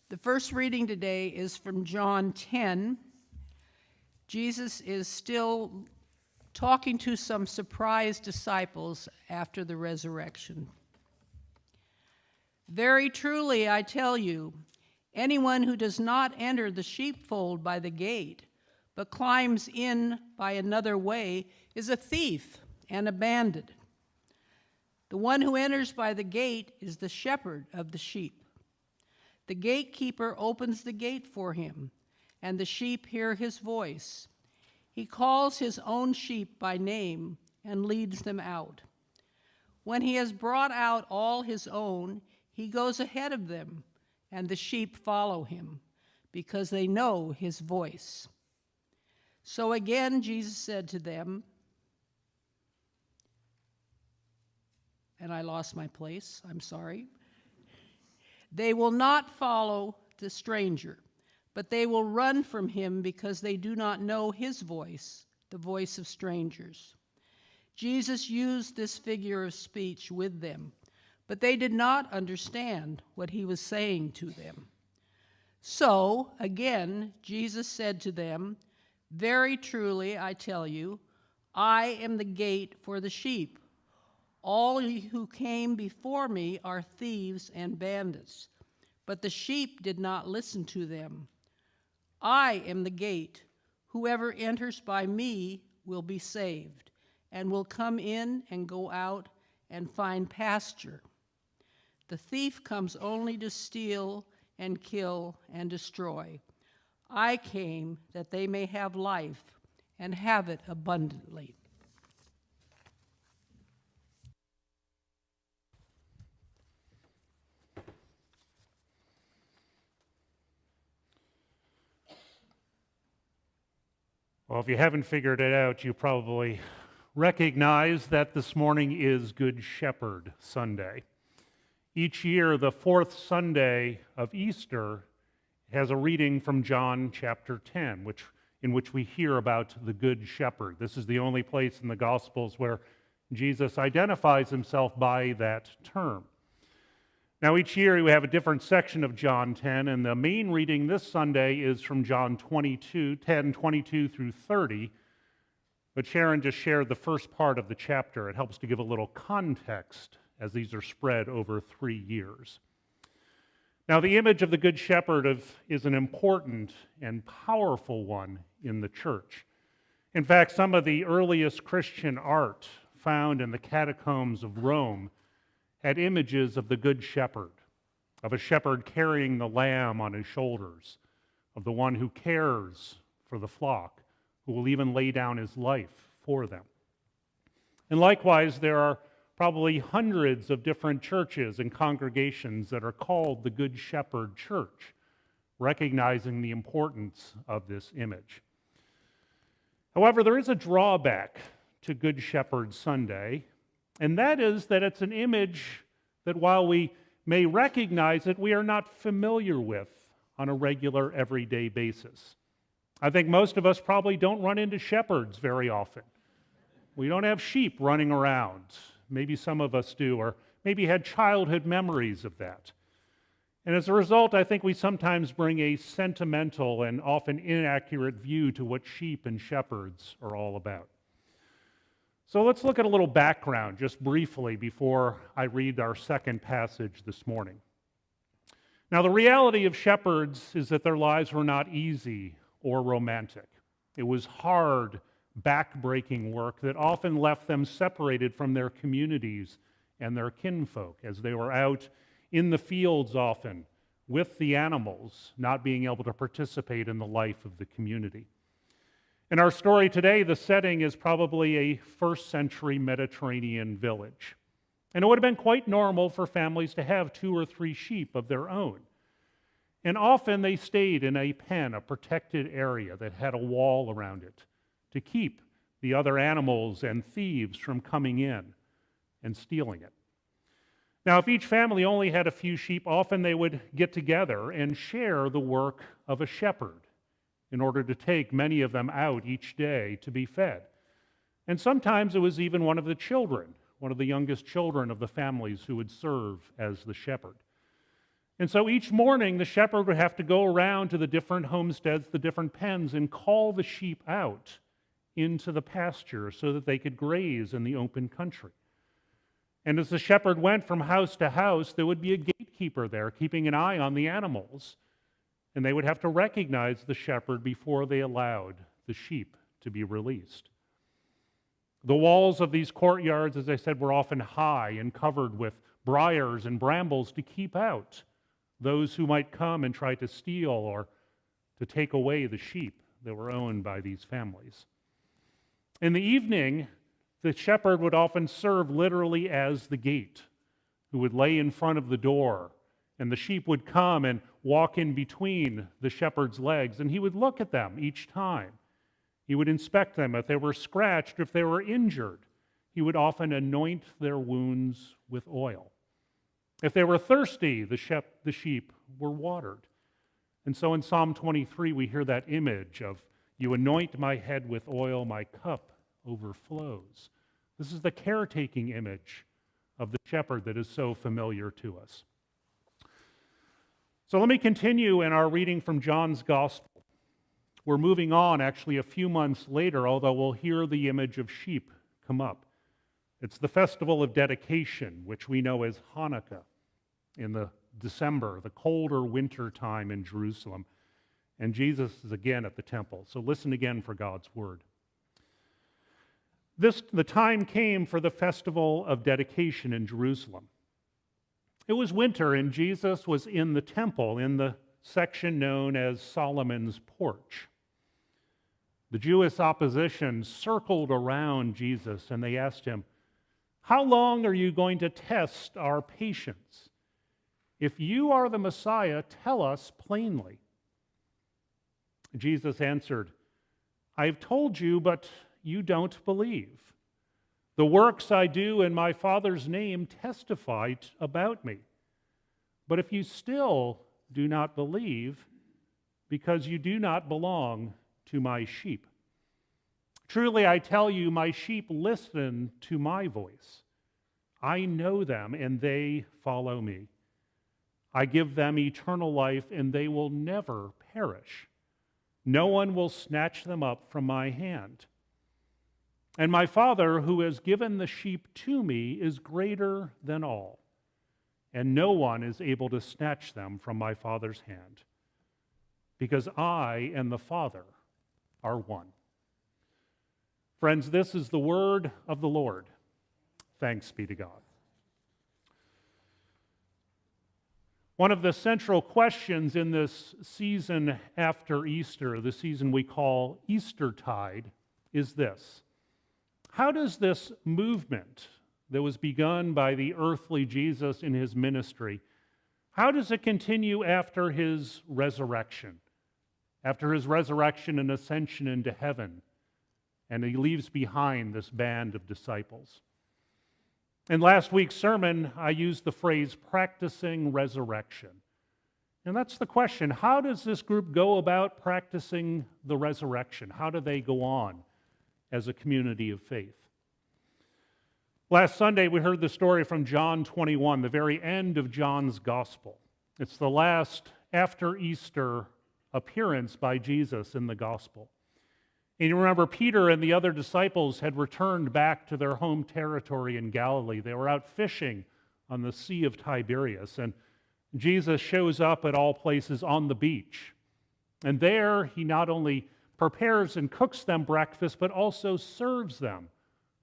The first reading today is from John 10. Jesus is still talking to some surprised disciples after the resurrection. Very truly, I tell you, anyone who does not enter the sheepfold by the gate, but climbs in by another way, is a thief and a bandit. The one who enters by the gate is the shepherd of the sheep. The gatekeeper opens the gate for him, and the sheep hear his voice. He calls his own sheep by name and leads them out. When he has brought out all his own, he goes ahead of them, and the sheep follow him, because they know his voice. So again, Jesus said to them, and I lost my place, I'm sorry. They will not follow the stranger, but they will run from him because they do not know his voice, the voice of strangers. Jesus used this figure of speech with them, but they did not understand what he was saying to them. So, again, Jesus said to them, very truly, I tell you, I am the gate for the sheep. All who came before me are thieves and bandits, but the sheep did not listen to them. I am the gate. Whoever enters by me will be saved, and will come in and go out and find pasture. The thief comes only to steal and kill and destroy. I came that they may have life and have it abundantly. Well, if you haven't figured it out, you probably recognize that this morning is Good Shepherd Sunday. Each year, the fourth Sunday of Easter has a reading from John chapter 10, in which we hear about the Good Shepherd. This is the only place in the Gospels where Jesus identifies himself by that term. Now, each year we have a different section of John 10, and the main reading this Sunday is from John 10, 22 through 30. But Sharon just shared the first part of the chapter. It helps to give a little context as these are spread over 3 years. Now, the image of the Good Shepherd is an important and powerful one in the church. In fact, some of the earliest Christian art found in the catacombs of Rome had images of the Good Shepherd, of a shepherd carrying the lamb on his shoulders, of the one who cares for the flock, who will even lay down his life for them. And likewise, there are probably hundreds of different churches and congregations that are called the Good Shepherd Church, recognizing the importance of this image. However, there is a drawback to Good Shepherd Sunday, and that is that it's an image that while we may recognize it, we are not familiar with on a regular, everyday basis. I think most of us probably don't run into shepherds very often. We don't have sheep running around. Maybe some of us do, or maybe had childhood memories of that. And as a result, I think we sometimes bring a sentimental and often inaccurate view to what sheep and shepherds are all about. So let's look at a little background just briefly before I read our second passage this morning. Now, the reality of shepherds is that their lives were not easy or romantic. It was hard, back-breaking work that often left them separated from their communities and their kinfolk as they were out in the fields often with the animals, not being able to participate in the life of the community. In our story today, the setting is probably a first-century Mediterranean village. And it would have been quite normal for families to have 2 or 3 sheep of their own. And often they stayed in a pen, a protected area that had a wall around it to keep the other animals and thieves from coming in and stealing it. Now, if each family only had a few sheep, often they would get together and share the work of a shepherd in order to take many of them out each day to be fed. And sometimes it was even one of the children, one of the youngest children of the families who would serve as the shepherd. And so each morning, the shepherd would have to go around to the different homesteads, the different pens, and call the sheep out into the pasture so that they could graze in the open country. And as the shepherd went from house to house, there would be a gatekeeper there keeping an eye on the animals. And they would have to recognize the shepherd before they allowed the sheep to be released. The walls of these courtyards, as I said, were often high and covered with briars and brambles to keep out those who might come and try to steal or to take away the sheep that were owned by these families. In the evening, the shepherd would often serve literally as the gate, who would lay in front of the door, and the sheep would come and walk in between the shepherd's legs, and he would look at them each time. He would inspect them if they were scratched, if they were injured. He would often anoint their wounds with oil. If they were thirsty, the sheep were watered. And so in Psalm 23, we hear that image of, "You anoint my head with oil, my cup overflows." This is the caretaking image of the shepherd that is so familiar to us. So let me continue in our reading from John's Gospel. We're moving on actually a few months later, although we'll hear the image of sheep come up. It's the festival of dedication, which we know as Hanukkah, in the December, the colder winter time in Jerusalem. And Jesus is again at the temple. So listen again for God's word. The time came for the festival of dedication in Jerusalem. It was winter, and Jesus was in the temple, in the section known as Solomon's Porch. The Jewish opposition circled around Jesus, and they asked him, "How long are you going to test our patience? If you are the Messiah, tell us plainly." Jesus answered, "I have told you, but you don't believe. The works I do in my Father's name testify about me. But if you still do not believe, because you do not belong to my sheep. Truly I tell you, my sheep listen to my voice. I know them, and they follow me. I give them eternal life, and they will never perish. No one will snatch them up from my hand. And my Father, who has given the sheep to me, is greater than all, and no one is able to snatch them from my Father's hand, because I and the Father are one." Friends, this is the word of the Lord. Thanks be to God. One of the central questions in this season after Easter, the season we call Eastertide, is this: how does this movement that was begun by the earthly Jesus in his ministry, how does it continue after his resurrection? After his resurrection and ascension into heaven, and he leaves behind this band of disciples. In last week's sermon, I used the phrase practicing resurrection. And that's the question: how does this group go about practicing the resurrection? How do they go on as a community of faith? Last Sunday, we heard the story from John 21, the very end of John's Gospel. It's the last after Easter appearance by Jesus in the Gospel. And you remember Peter and the other disciples had returned back to their home territory in Galilee. They were out fishing on the Sea of Tiberias, and Jesus shows up at all places on the beach. And there he not only prepares and cooks them breakfast, but also serves them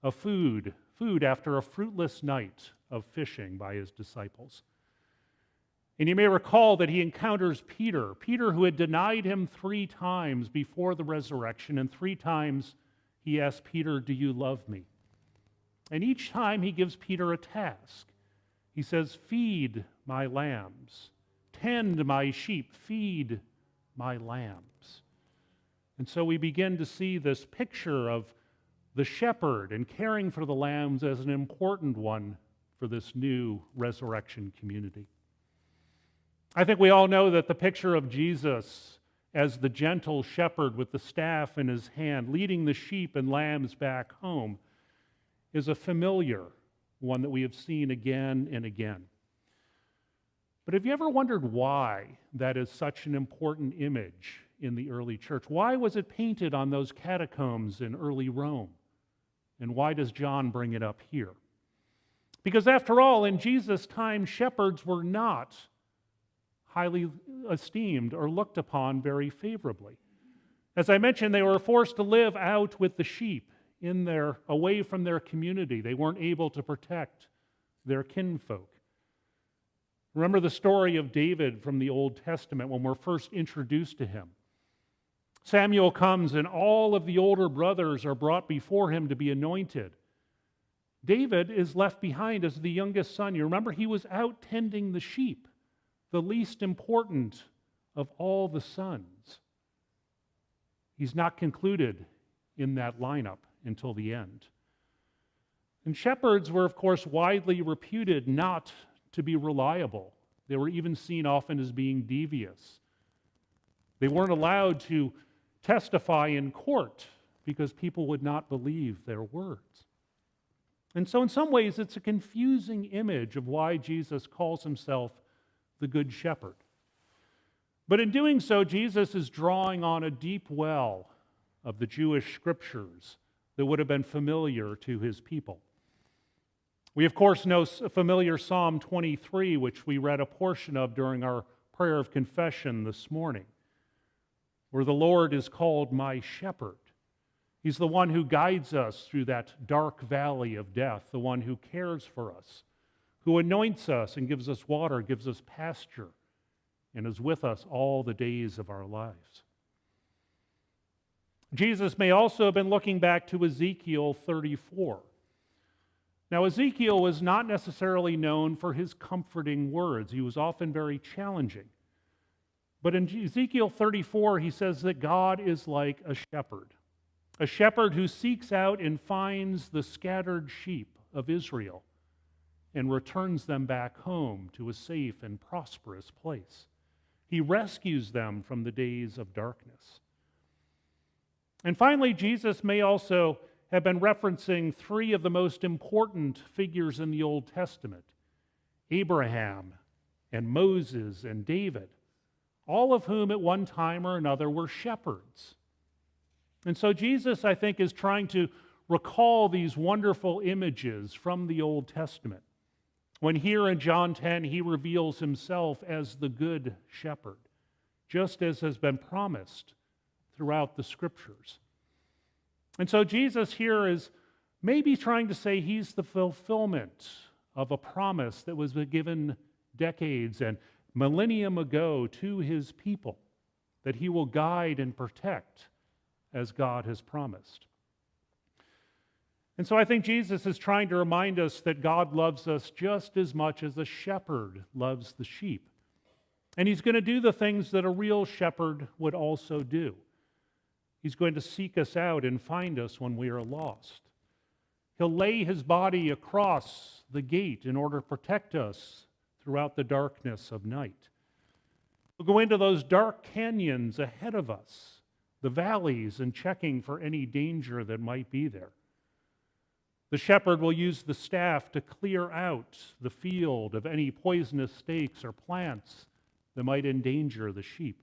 a food after a fruitless night of fishing by his disciples. And you may recall that he encounters Peter who had denied him 3 times before the resurrection, and 3 times he asked Peter, "Do you love me?" And each time he gives Peter a task. He says, "Feed my lambs, tend my sheep, feed my lambs." And so we begin to see this picture of the shepherd and caring for the lambs as an important one for this new resurrection community. I think we all know that the picture of Jesus as the gentle shepherd with the staff in his hand, leading the sheep and lambs back home, is a familiar one that we have seen again and again. But have you ever wondered why that is such an important image in the early church? Why was it painted on those catacombs in early Rome? And why does John bring it up here? Because after all, in Jesus' time, shepherds were not highly esteemed or looked upon very favorably. As I mentioned, they were forced to live out with the sheep away from their community. They weren't able to protect their kinfolk. Remember the story of David from the Old Testament when we're first introduced to him. Samuel comes and all of the older brothers are brought before him to be anointed. David is left behind as the youngest son. You remember he was out tending the sheep, the least important of all the sons. He's not concluded in that lineup until the end. And shepherds were, of course, widely reputed not to be reliable. They were even seen often as being devious. They weren't allowed to testify in court because people would not believe their words. And so in some ways, it's a confusing image of why Jesus calls himself the Good Shepherd. But in doing so, Jesus is drawing on a deep well of the Jewish scriptures that would have been familiar to his people. We, of course, know a familiar Psalm 23, which we read a portion of during our prayer of confession this morning, where the Lord is called my shepherd. He's the one who guides us through that dark valley of death, the one who cares for us, who anoints us and gives us water, gives us pasture, and is with us all the days of our lives. Jesus may also have been looking back to Ezekiel 34. Now, Ezekiel was not necessarily known for his comforting words. He was often very challenging. But in Ezekiel 34, he says that God is like a shepherd who seeks out and finds the scattered sheep of Israel and returns them back home to a safe and prosperous place. He rescues them from the days of darkness. And finally, Jesus may also have been referencing three of the most important figures in the Old Testament: Abraham and Moses and David, all of whom at one time or another were shepherds. And so Jesus, I think, is trying to recall these wonderful images from the Old Testament, when here in John 10 he reveals himself as the Good Shepherd, just as has been promised throughout the Scriptures. And so Jesus here is maybe trying to say he's the fulfillment of a promise that was given decades and millennium ago to his people, that he will guide and protect as God has promised. And so I think Jesus is trying to remind us that God loves us just as much as a shepherd loves the sheep. And he's going to do the things that a real shepherd would also do. He's going to seek us out and find us when we are lost. He'll lay his body across the gate in order to protect us throughout the darkness of night. He'll go into those dark canyons ahead of us, the valleys, and checking for any danger that might be there. The shepherd will use the staff to clear out the field of any poisonous stakes or plants that might endanger the sheep.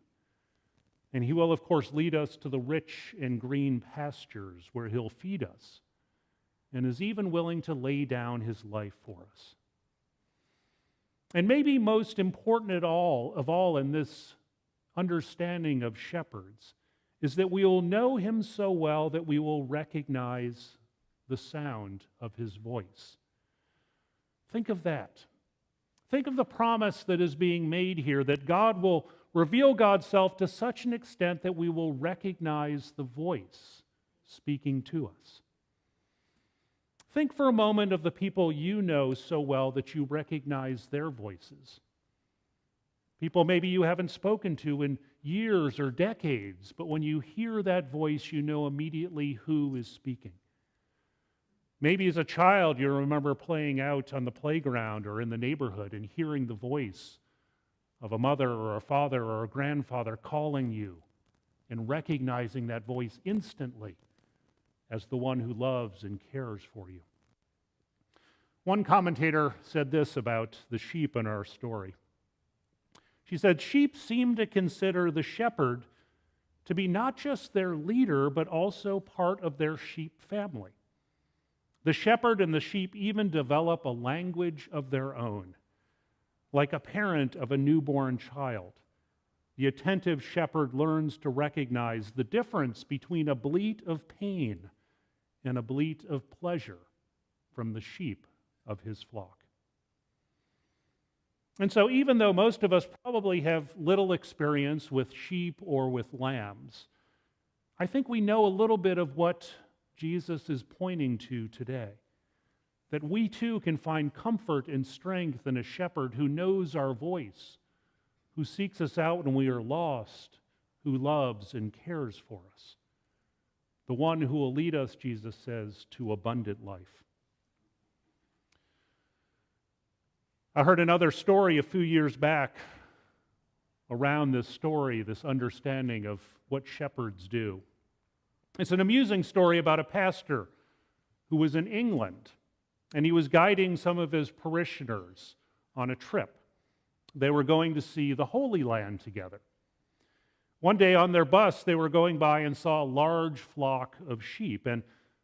And he will, of course, lead us to the rich and green pastures where he'll feed us and is even willing to lay down his life for us. And maybe most important of all in this understanding of shepherds is that we will know him so well that we will recognize the sound of his voice. Think of that. Think of the promise that is being made here, that God will reveal God's self to such an extent that we will recognize the voice speaking to us. Think for a moment of the people you know so well that you recognize their voices. People maybe you haven't spoken to in years or decades, but when you hear that voice, you know immediately who is speaking. Maybe as a child, you remember playing out on the playground or in the neighborhood and hearing the voice of a mother or a father or a grandfather calling you and recognizing that voice instantly as the one who loves and cares for you. One commentator said this about the sheep in our story. She said, sheep seem to consider the shepherd to be not just their leader, but also part of their sheep family. The shepherd and the sheep even develop a language of their own, like a parent of a newborn child. The attentive shepherd learns to recognize the difference between a bleat of pain and a bleat of pleasure from the sheep of his flock. And so even though most of us probably have little experience with sheep or with lambs, I think we know a little bit of what Jesus is pointing to today. That we too can find comfort and strength in a shepherd who knows our voice, who seeks us out when we are lost, who loves and cares for us. The one who will lead us, Jesus says, to abundant life. I heard another story a few years back around this story, this understanding of what shepherds do. It's an amusing story about a pastor who was in England, and he was guiding some of his parishioners on a trip. They were going to see the Holy Land together. One day on their bus, they were going by and saw a large flock of sheep, and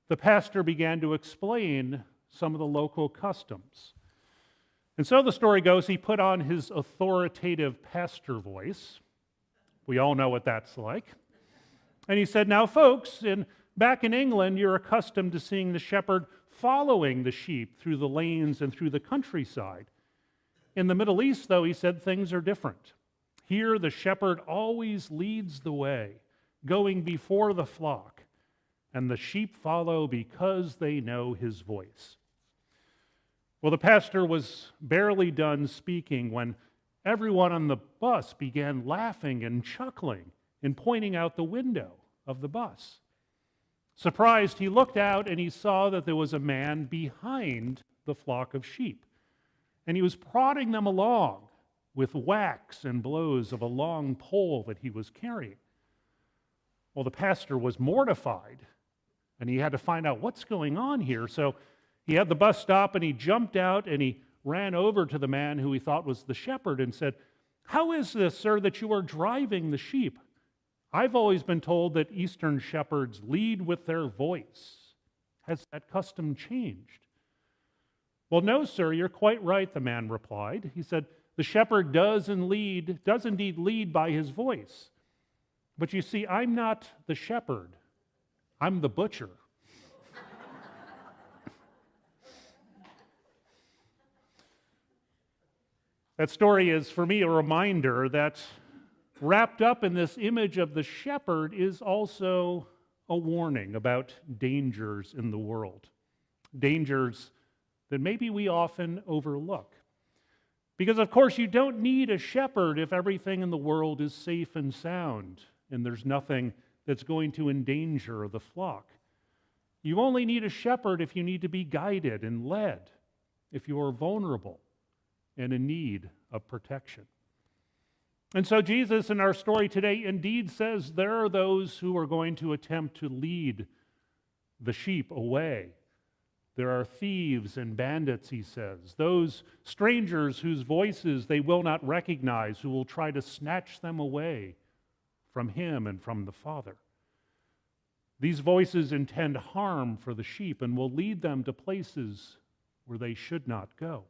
the pastor began to explain some of the local customs. And so the story goes, he put on his authoritative pastor voice. We all know what that's like. And he said, now folks, back in England, you're accustomed to seeing the shepherd following the sheep through the lanes and through the countryside. In the Middle East, though, he said, things are different. Here, the shepherd always leads the way, going before the flock, and the sheep follow because they know his voice. Well, the pastor was barely done speaking when everyone on the bus began laughing and chuckling and pointing out the window of the bus. Surprised, he looked out and he saw that there was a man behind the flock of sheep. And he was prodding them along with whacks and blows of a long pole that he was carrying. Well, the pastor was mortified, and he had to find out what's going on here. So he had the bus stop, and he jumped out, and he ran over to the man who he thought was the shepherd and said, how is this, sir, that you are driving the sheep? I've always been told that Eastern shepherds lead with their voice. Has that custom changed? Well, no, sir, you're quite right, the man replied. He said, the shepherd does indeed lead by his voice. But you see, I'm not the shepherd. I'm the butcher. That story is, for me, a reminder that wrapped up in this image of the shepherd is also a warning about dangers in the world. Dangers that maybe we often overlook. Because, of course, you don't need a shepherd if everything in the world is safe and sound and there's nothing that's going to endanger the flock. You only need a shepherd if you need to be guided and led, if you are vulnerable and in need of protection. And so Jesus in our story today indeed says there are those who are going to attempt to lead the sheep away. There are thieves and bandits, he says, those strangers whose voices they will not recognize, who will try to snatch them away from him and from the Father. These voices intend harm for the sheep and will lead them to places where they should not go.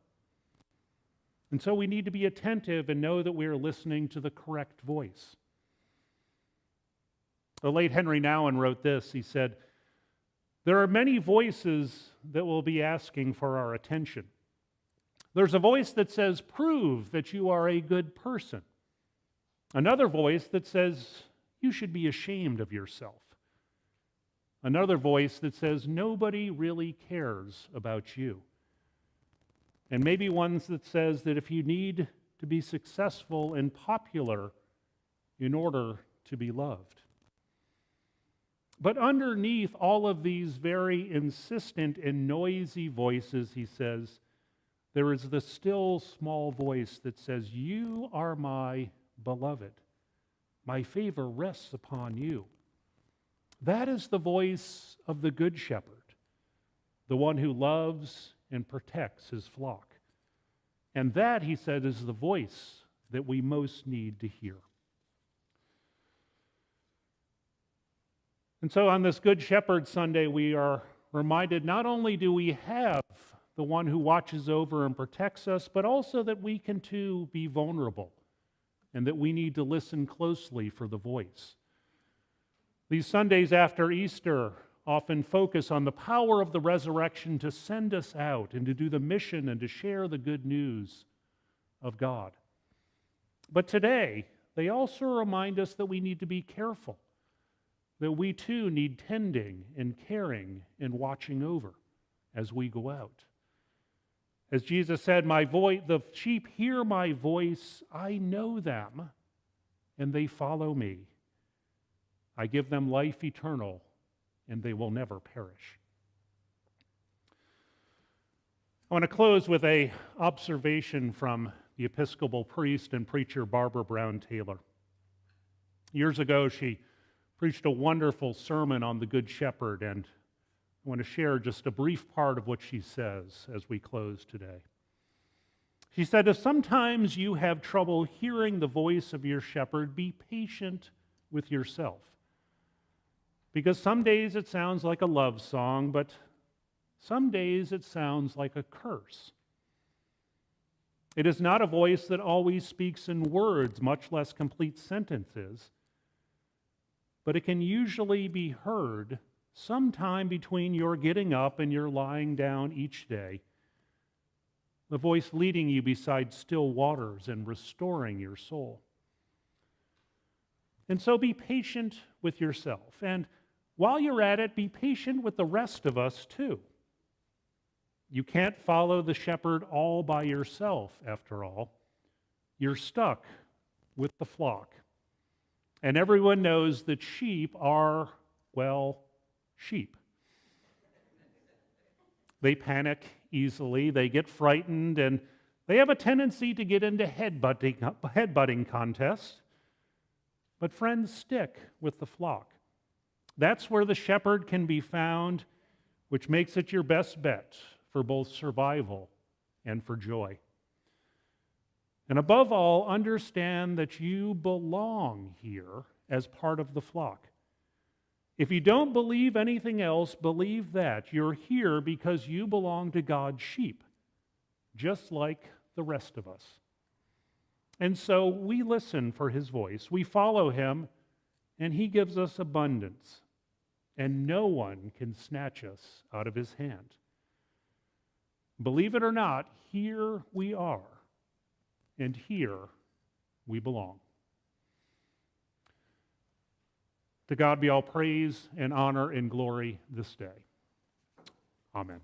And so we need to be attentive and know that we are listening to the correct voice. The late Henry Nouwen wrote this. He said, there are many voices that will be asking for our attention. There's a voice that says, prove that you are a good person. Another voice that says, you should be ashamed of yourself. Another voice that says, nobody really cares about you. And maybe one that says that if you need to be successful and popular in order to be loved. But underneath all of these very insistent and noisy voices, he says, there is the still small voice that says, you are my beloved. My favor rests upon you. That is the voice of the Good Shepherd, the one who loves and protects his flock. And that, he said, is the voice that we most need to hear. And so on this Good Shepherd Sunday, we are reminded not only do we have the one who watches over and protects us, but also that we can too be vulnerable and that we need to listen closely for the voice. These Sundays after Easter often focus on the power of the resurrection to send us out and to do the mission and to share the good news of God. But today, they also remind us that we need to be careful, that we too need tending and caring and watching over as we go out. As Jesus said, the sheep hear my voice, I know them, and they follow me. I give them life eternal, and they will never perish. I want to close with an observation from the Episcopal priest and preacher Barbara Brown Taylor. Years ago, she preached a wonderful sermon on the Good Shepherd, and I want to share just a brief part of what she says as we close today. She said, if sometimes you have trouble hearing the voice of your shepherd, be patient with yourself. Because some days it sounds like a love song, but some days it sounds like a curse. It is not a voice that always speaks in words, much less complete sentences, but it can usually be heard sometime between your getting up and your lying down each day, the voice leading you beside still waters and restoring your soul. And so be patient with yourself, and while you're at it, be patient with the rest of us too. You can't follow the shepherd all by yourself, after all. You're stuck with the flock. And everyone knows that sheep are, well, sheep. They panic easily, they get frightened, and they have a tendency to get into headbutting contests. But friends, stick with the flock. That's where the shepherd can be found, which makes it your best bet for both survival and for joy. And above all, understand that you belong here as part of the flock. If you don't believe anything else, believe that. You're here because you belong to God's sheep, just like the rest of us. And so we listen for his voice, we follow him, and he gives us abundance. And no one can snatch us out of his hand. Believe it or not, here we are, and here we belong. To God be all praise and honor and glory this day. Amen.